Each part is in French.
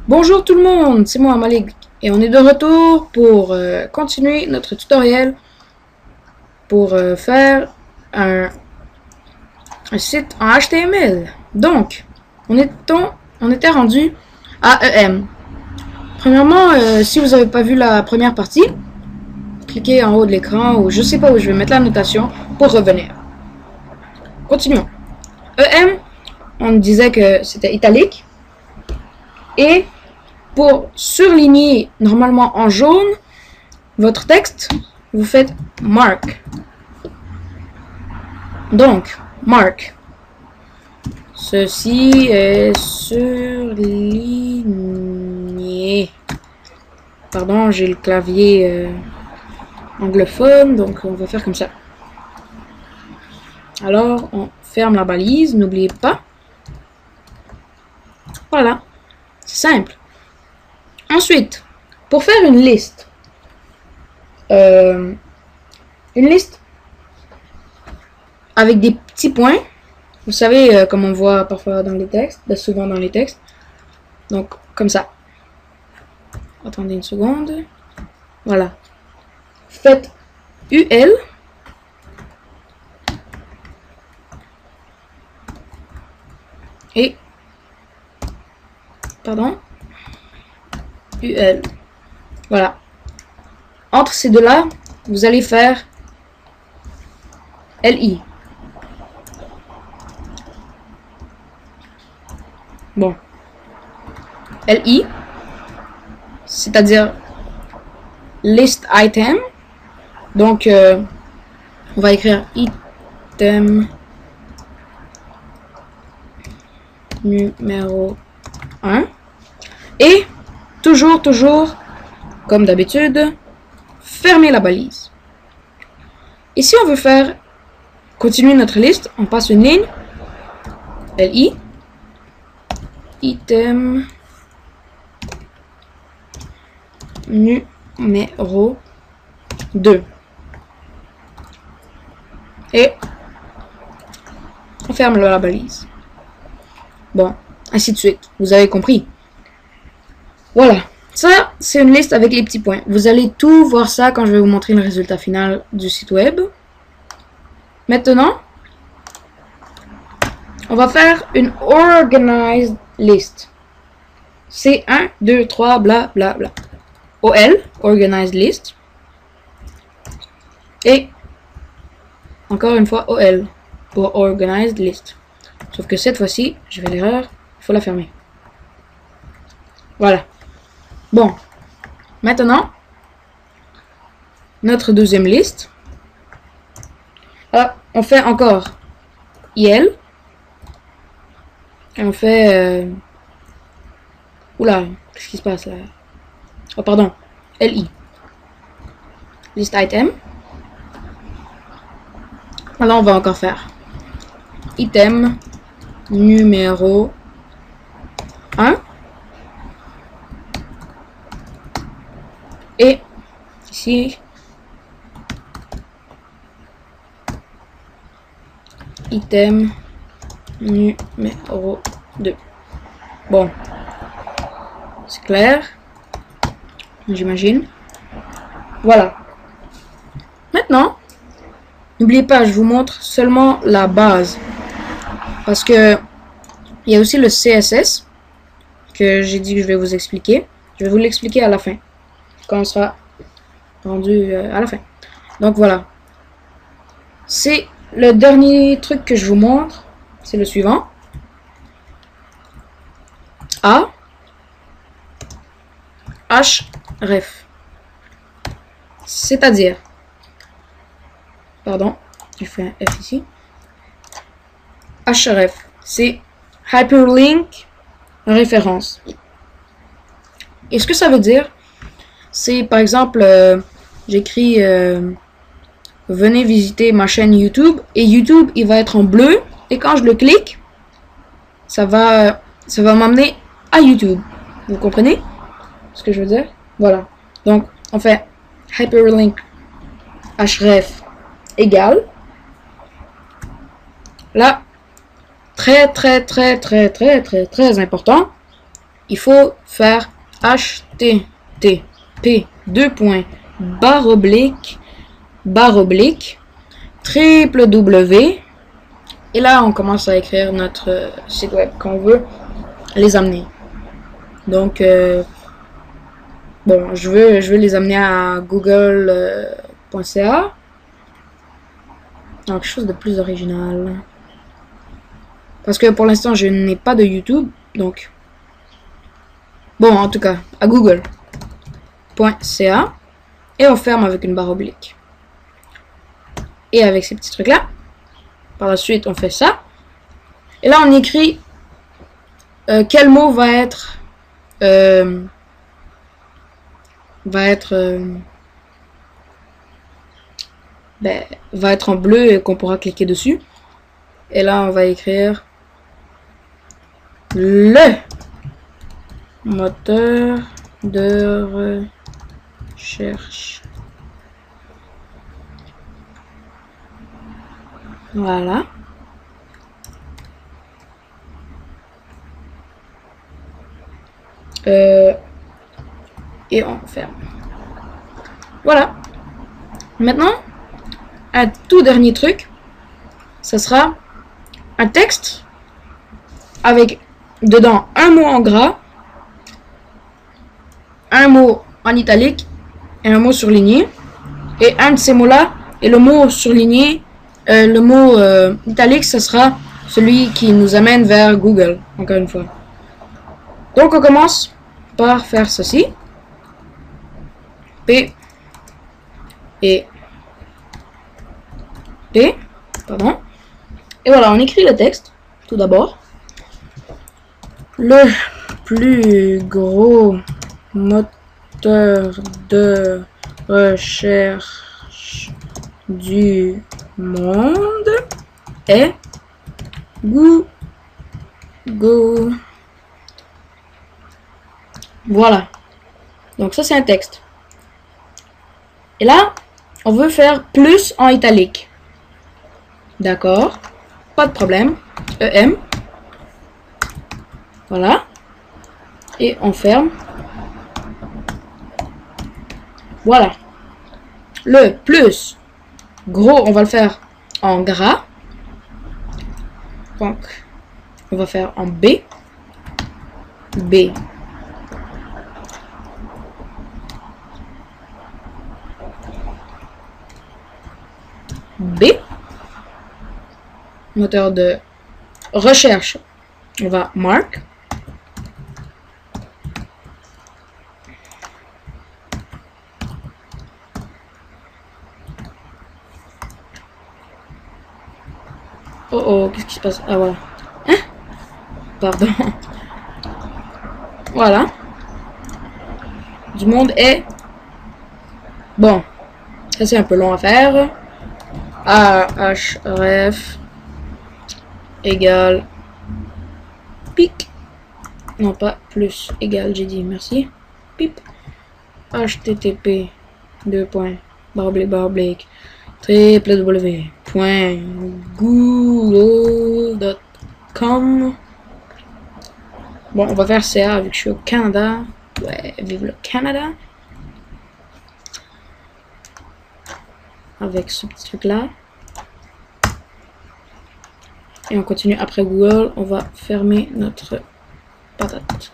Bonjour tout le monde, c'est moi Malik et on est de retour pour continuer notre tutoriel pour faire un site en HTML. Donc, on était rendu à EM. Premièrement, si vous n'avez pas vu la première partie, cliquez en haut de l'écran ou je sais pas où je vais mettre la notation pour revenir. Continuons. EM, on disait que c'était italique et pour surligner normalement en jaune votre texte, vous faites mark. Donc, mark. Ceci est surligné. Pardon, j'ai le clavier anglophone, donc on va faire comme ça. Alors, on ferme la balise, n'oubliez pas. Voilà, c'est simple. Ensuite, pour faire une liste avec des petits points, vous savez comme on voit parfois dans les textes, souvent dans les textes, donc comme ça. Attendez une seconde. Voilà. Faites UL. Et pardon. UL. Voilà. Entre ces deux-là, vous allez faire LI. Bon. LI, c'est-à-dire list item. Donc, on va écrire item numéro 1. Et toujours, comme d'habitude, fermer la balise. Et si on veut faire continuer notre liste, on passe une ligne, LI, item numéro 2. Et on ferme la balise. Bon, ainsi de suite. Vous avez compris. Voilà. Ça, c'est une liste avec les petits points. Vous allez tout voir ça quand je vais vous montrer le résultat final du site web. Maintenant, on va faire une organized list. C'est 1, 2, 3, bla bla bla. OL, organized list. Et encore une fois OL pour organized list. Sauf que cette fois-ci, je vais l'erreur, il faut la fermer. Voilà. Bon. Maintenant, notre deuxième liste. Alors, on fait encore IL. Et on fait... Oula, qu'est-ce qui se passe là? Oh, pardon. LI. List item. Alors, on va encore faire item numéro 1. Et ici, item numéro 2. Bon, c'est clair, j'imagine. Voilà. Maintenant, n'oubliez pas, je vous montre seulement la base. Parce que il y a aussi le CSS que j'ai dit que je vais vous expliquer. Je vais vous l'expliquer à la fin. Quand on sera rendu à la fin. Donc voilà. C'est le dernier truc que je vous montre. C'est le suivant. Href. C'est-à-dire, pardon, je fais un F ici. Href, c'est Hyperlink Référence. Et ce que ça veut dire, c'est par exemple, j'écris venez visiter ma chaîne YouTube et YouTube il va être en bleu et quand je le clique, ça va m'amener à YouTube. Vous comprenez ce que je veux dire? Voilà. Donc on fait hyperlink href égale. Là, très important, il faut faire http www. Et là, on commence à écrire notre site web qu'on veut les amener. Donc, bon, je veux les amener à google.ca. Donc, quelque chose de plus original. Parce que pour l'instant, je n'ai pas de YouTube. Donc, bon, en tout cas, à google.ca. Et on ferme avec une barre oblique. Et avec ces petits trucs-là. Par la suite, on fait ça. Et là, on écrit quel mot va être en bleu et qu'on pourra cliquer dessus. Et là, on va écrire le moteur de recherche. Voilà. Et on ferme. Voilà. Maintenant, un tout dernier truc, ce sera un texte avec dedans un mot en gras, un mot en italique et un mot surligné. Et un de ces mots-là et le mot surligné, le mot italique, ce sera celui qui nous amène vers Google, encore une fois. Donc on commence par faire ceci. P et P, pardon. Et voilà, on écrit le texte, tout d'abord. Le plus gros moteur de recherche du monde est Google. Voilà. Donc ça, c'est un texte. Et là, on veut faire plus en italique. D'accord. Pas de problème. EM. Voilà. Et on ferme. Voilà. Le plus gros, on va le faire en gras. Donc, on va faire en B. B. B. Moteur de recherche. On va mark. Oh oh, qu'est-ce qui se passe? Ah voilà. Hein? Pardon. Voilà. Du monde est... Bon. Ça c'est un peu long à faire. Ahref égale pic. Non pas plus égale, j'ai dit merci. Pip. http www.google.com. Bon, on va faire CA vu que je suis au Canada. Ouais, vive le Canada. Avec ce petit truc là. Et on continue après Google. On va fermer notre patate.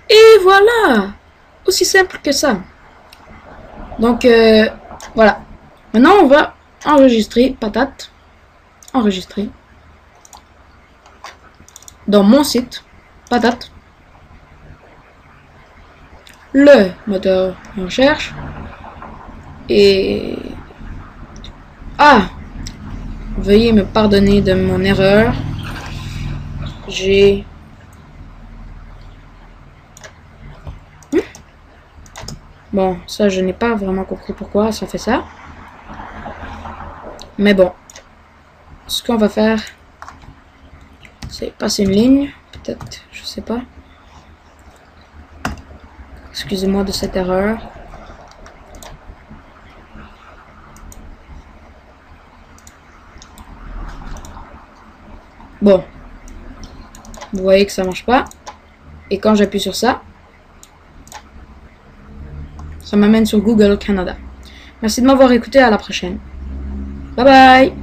Et voilà! Aussi simple que ça. Donc, voilà. Maintenant, on va enregistrer patate. Enregistrer. Dans mon site. Patate. Le moteur de recherche. Et... Ah! Veuillez me pardonner de mon erreur. J'ai... Bon, ça, je n'ai pas vraiment compris pourquoi ça fait ça. Mais bon. Ce qu'on va faire, c'est passer une ligne. Peut-être, je sais pas. Excusez-moi de cette erreur. Bon. Vous voyez que ça marche pas. Et quand j'appuie sur ça, ça m'amène sur Google Canada. Merci de m'avoir écouté, à la prochaine. Bye bye!